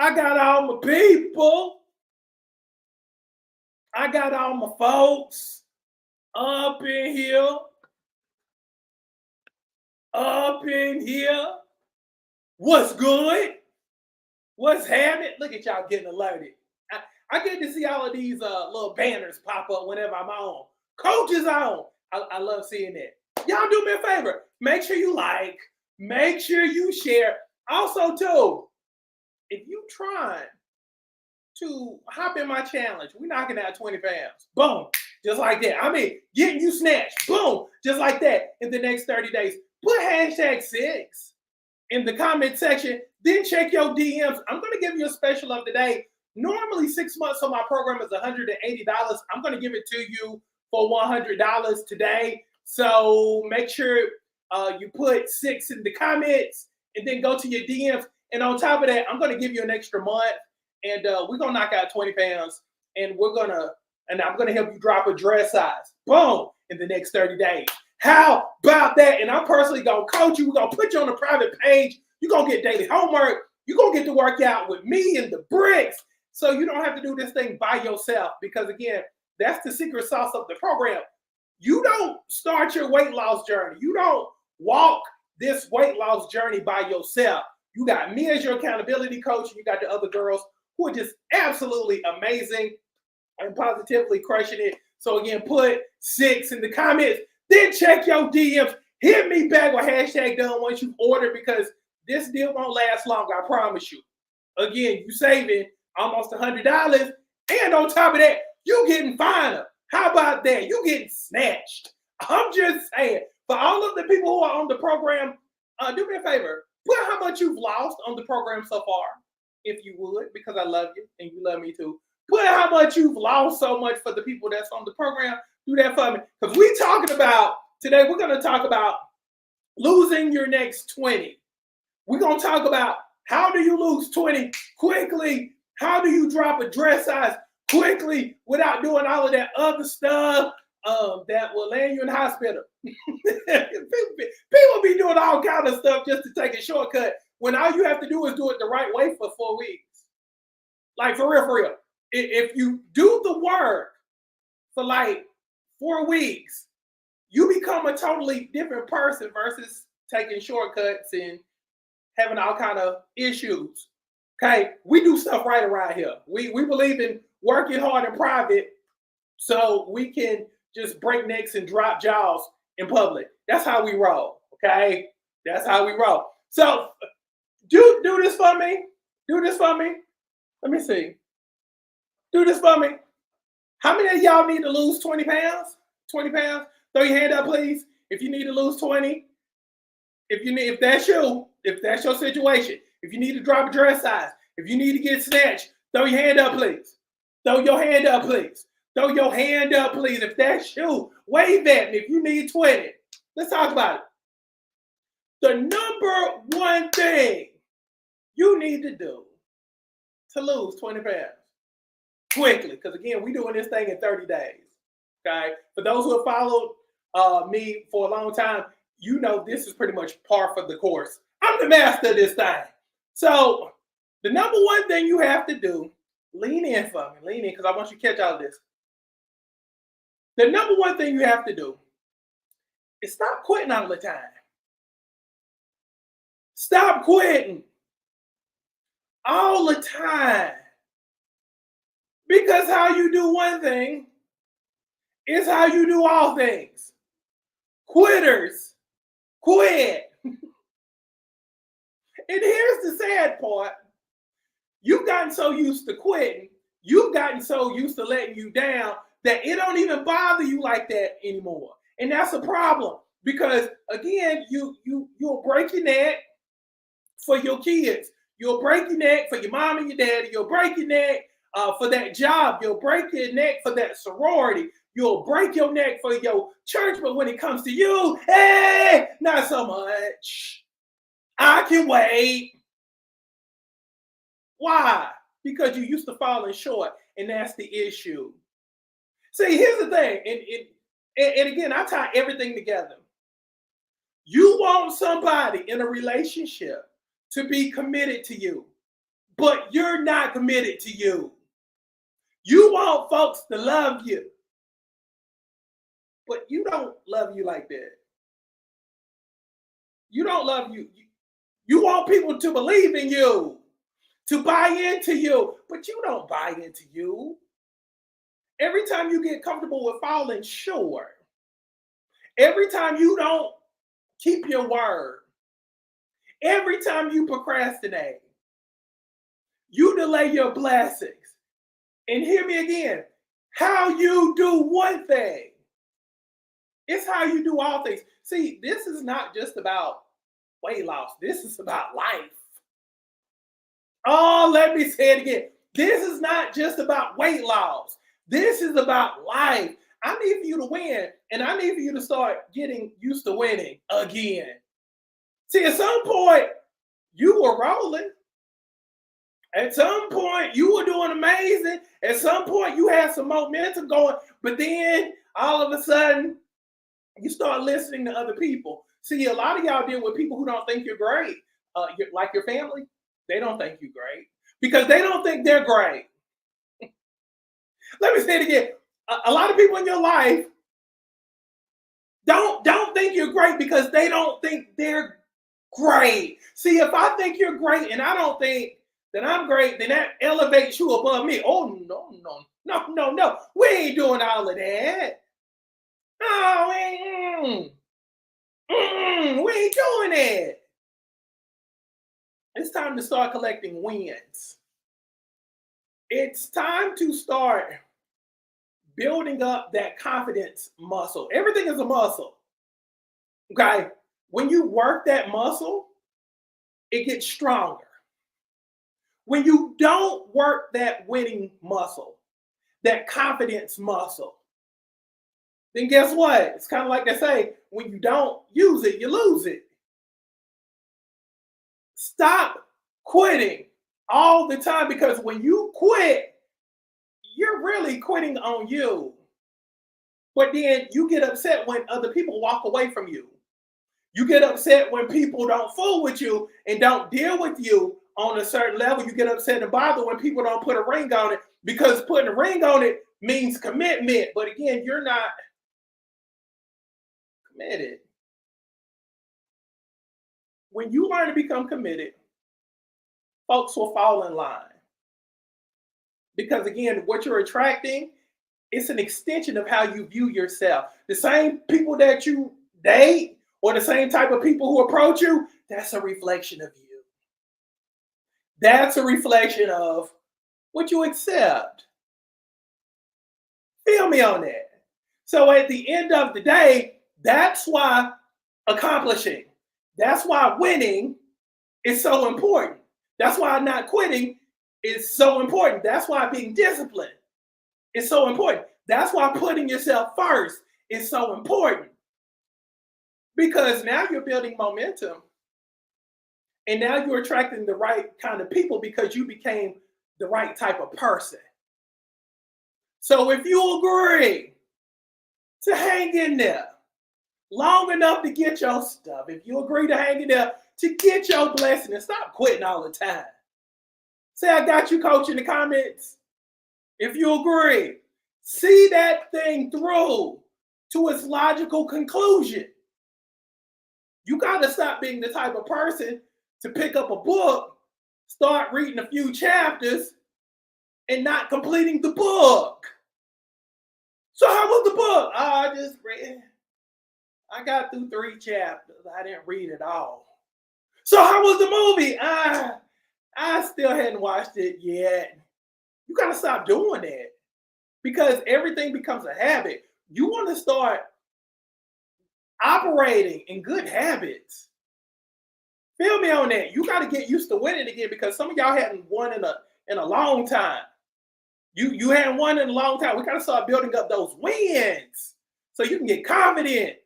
I got all my people. I got all my folks up in here. Up in here. What's good? What's happening? Look at y'all getting alerted. I get to see all of these little banners pop up whenever I'm on. Coach is on. I love seeing that. Y'all do me a favor. Make sure you like. Make sure you share. Also, too, if you trying to hop in my challenge, we're knocking out 20 pounds. Boom. Just like that. I mean, getting you snatched. Boom. Just like that in the next 30 days. Put #6 in the comment section. Then check your DMs. I'm going to give you a special of the day. Normally, 6 months of my program is $180. I'm going to give it to you for $100 today. So make sure you put 6 in the comments and then go to your DMs. And on top of that, I'm going to give you an extra month. And we're going to knock out 20 pounds. And I'm going to help you drop a dress size. Boom. In the next 30 days. How about that? And I'm personally going to coach you. We're going to put you on a private page. You're going to get daily homework. You're going to get to work out with me and the bricks. So you don't have to do this thing by yourself. Because, again, that's the secret sauce of the program. You don't start your weight loss journey. You don't walk this weight loss journey by yourself. You got me as your accountability coach. And you got the other girls who are just absolutely amazing and positively crushing it. So, again, put 6 in the comments. Then check your DMs. Hit me back with #done once you've ordered, because this deal won't last long, I promise you. Again, you saving almost $100. And on top of that, you getting finer. How about that? You getting snatched. I'm just saying. For all of the people who are on the program, do me a favor. Put how much you've lost on the program so far, if you would, because I love you and you love me too. Put how much you've lost so much for the people that's on the program. Do that for me. Because today we're going to talk about losing your next 20. We're going to talk about how do you lose 20 quickly? How do you drop a dress size quickly without doing all of that other stuff that will land you in the hospital? People be doing all kind of stuff just to take a shortcut when all you have to do is do it the right way for 4 weeks. Like, for real. If you do the work for like 4 weeks, you become a totally different person versus taking shortcuts and having all kind of issues. Okay, we do stuff right around here. We believe in working hard in private so we can just break necks and drop jaws in public. That's how we roll. Okay, that's how we roll. So do this for me. Do this for me. Let me see. Do this for me. How many of y'all need to lose 20 pounds? 20 pounds? Throw your hand up, please. If you need to lose 20. If that's your situation, if you need to drop a dress size, if you need to get snatched, throw your hand up, please. Throw your hand up, please. Throw your hand up, please. If that's you, wave at me if you need 20. Let's talk about it. The number one thing you need to do to lose 20 pounds quickly, because, again, we're doing this thing in 30 days. Okay? For those who have followed me for a long time, you know this is pretty much par for the course. I'm the master of this thing. So the number one thing you have to do, lean in for me. Lean in, because I want you to catch all of this. The number one thing you have to do is stop quitting all the time. Stop quitting all the time. Because how you do one thing is how you do all things. Quitters quit. And here's the sad part. You've gotten so used to quitting, you've gotten so used to letting you down that it don't even bother you like that anymore. And that's a problem, because, again, you'll break your neck for your kids. You'll break your neck for your mom and your daddy. You'll break your neck for that job. You'll break your neck for that sorority. You'll break your neck for your church. But when it comes to you, hey, not so much. I can wait. Why? Because you used to falling short, and that's the issue. See, here's the thing, and again, I tie everything together. You want somebody in a relationship to be committed to you. but you're not committed to you. You want folks to love you, but you don't love you like that. You don't love you. You want people to believe in you, to buy into you, but you don't buy into you. Every time you get comfortable with falling short, every time you don't keep your word, every time you procrastinate, you delay your blessings. And hear me again, how you do one thing, it's how you do all things. See, this is not just about weight loss. This is about life. Oh, let me say it again. This is not just about weight loss. This is about life. I need for you to win, and I need for you to start getting used to winning again. See, at some point, you were rolling. At some point, you were doing amazing. At some point, you had some momentum going, but then all of a sudden, you start listening to other people. See, a lot of y'all deal with people who don't think you're great. Like your family, they don't think you're great because they don't think they're great. Let me say it again. A lot of people in your life don't think you're great because they don't think they're great. See, if I think you're great and I don't think that I'm great, then that elevates you above me. Oh, no. We ain't doing all of that. No, we ain't doing that. It's time to start collecting wins. It's time to start building up that confidence muscle. Everything is a muscle. Okay? When you work that muscle, it gets stronger. When you don't work that winning muscle, that confidence muscle, then guess what? It's kind of like they say, when you don't use it, you lose it. Stop quitting all the time, because when you quit, you're really quitting on you. But then you get upset when other people walk away from you. You get upset when people don't fool with you and don't deal with you on a certain level. You get upset and bothered when people don't put a ring on it, because putting a ring on it means commitment. But again, you're not committed. When you learn to become committed, folks will fall in line. Because again, what you're attracting, it's an extension of how you view yourself. The same people that you date or the same type of people who approach you, that's a reflection of you. That's a reflection of what you accept. Feel me on that. So at the end of the day, that's why accomplishing, that's why winning is so important. That's why not quitting is so important. That's why being disciplined is so important. That's why putting yourself first is so important. Because now you're building momentum. And now you're attracting the right kind of people because you became the right type of person. So if you agree to hang in there long enough to get your stuff, if you agree to hang in there to get your blessing and stop quitting all the time. Say, I got you, coach, in the comments. If you agree, see that thing through to its logical conclusion. You got to stop being the type of person to pick up a book, start reading a few chapters, and not completing the book. So how was the book? I just read. I got through 3 chapters. I didn't read it all. So how was the movie? I still hadn't watched it yet. You got to stop doing that, because everything becomes a habit. You want to start operating in good habits. Feel me on that. You got to get used to winning again, because some of y'all hadn't won in a long time. You hadn't won in a long time. We got to start building up those wins so you can get confident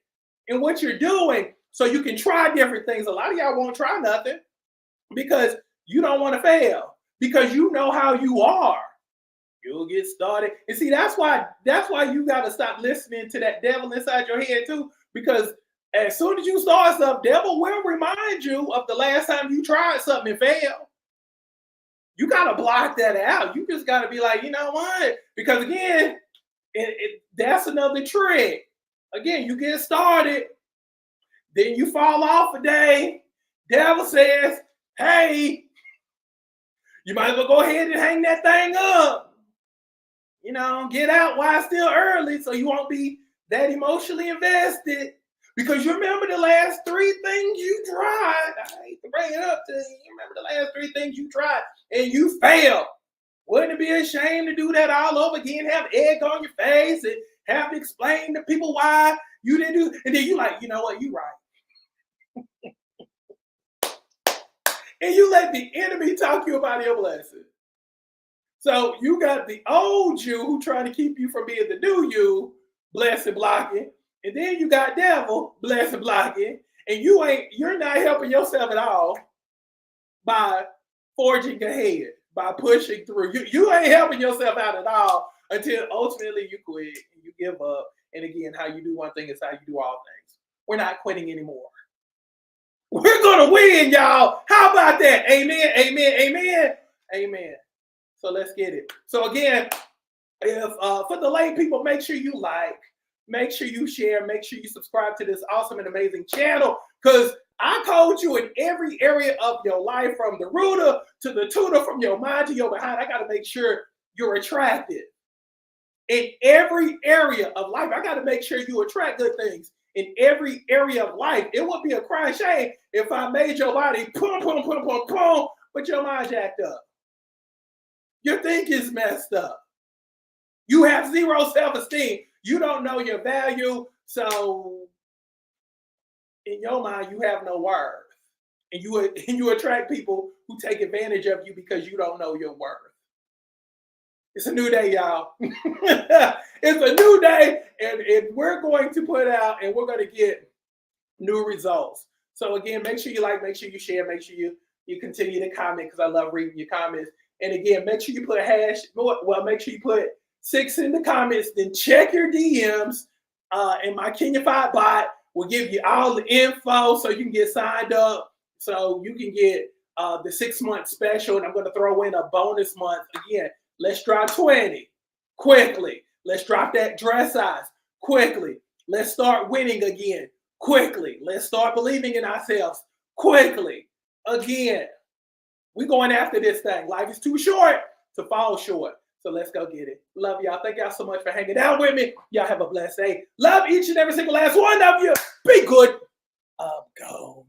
in what you're doing, so you can try different things. A lot of y'all won't try nothing because you don't want to fail, because you know how you are. You'll get started. And see, that's why you got to stop listening to that devil inside your head too, because as soon as you start something, devil will remind you of the last time you tried something and failed. You got to block that out. You just got to be like, you know what? Because again, that's another trick. Again, you get started, then you fall off a day. Devil says, hey, you might as well go ahead and hang that thing up. You know, get out while it's still early so you won't be that emotionally invested. Because you remember the last 3 things you tried. I hate to bring it up to you. You remember the last 3 things you tried and you failed. Wouldn't it be a shame to do that all over again? Have egg on your face and have to explain to people why you didn't do it. And then you like, you know what, you right. And you let the enemy talk you about your blessing. So you got the old you who trying to keep you from being the new you, blessing blocking. And then you got devil, blessing blocking. And you're not helping yourself at all by forging ahead, by pushing through. You ain't helping yourself out at all until ultimately you quit and you give up. And again, how you do one thing is how you do all things. We're not quitting anymore. We're going to win, y'all. How about that? Amen, amen, amen, amen. So let's get it. So again, if for the lay people, make sure you like, make sure you share, make sure you subscribe to this awesome and amazing channel, because I coach you in every area of your life, from the rooter to the tutor, from your mind to your behind. I got to make sure you're attractive. In every area of life, I got to make sure you attract good things. In every area of life, it would be a crying shame if I made your body boom, boom, boom, boom, boom, but your mind jacked up. Your thinking's messed up. You have zero self-esteem. You don't know your value. So in your mind, you have no worth. And you attract people who take advantage of you because you don't know your worth. It's a new day, y'all. It's a new day, and we're going to put out, and we're going to get new results. So again, make sure you like, make sure you share, make sure you continue to comment, because I love reading your comments. And again, make sure you put make sure you put 6 in the comments, then check your DMs, and my Kenyafied bot will give you all the info so you can get signed up, so you can get the 6-month special, and I'm going to throw in a bonus month. Again, let's drop 20 quickly. Let's drop that dress size quickly. Let's start winning again quickly. Let's start believing in ourselves quickly. Again, we're going after this thing. Life is too short to fall short. So let's go get it. Love y'all. Thank y'all so much for hanging out with me. Y'all have a blessed day. Love each and every single last one of you. Be good. Go.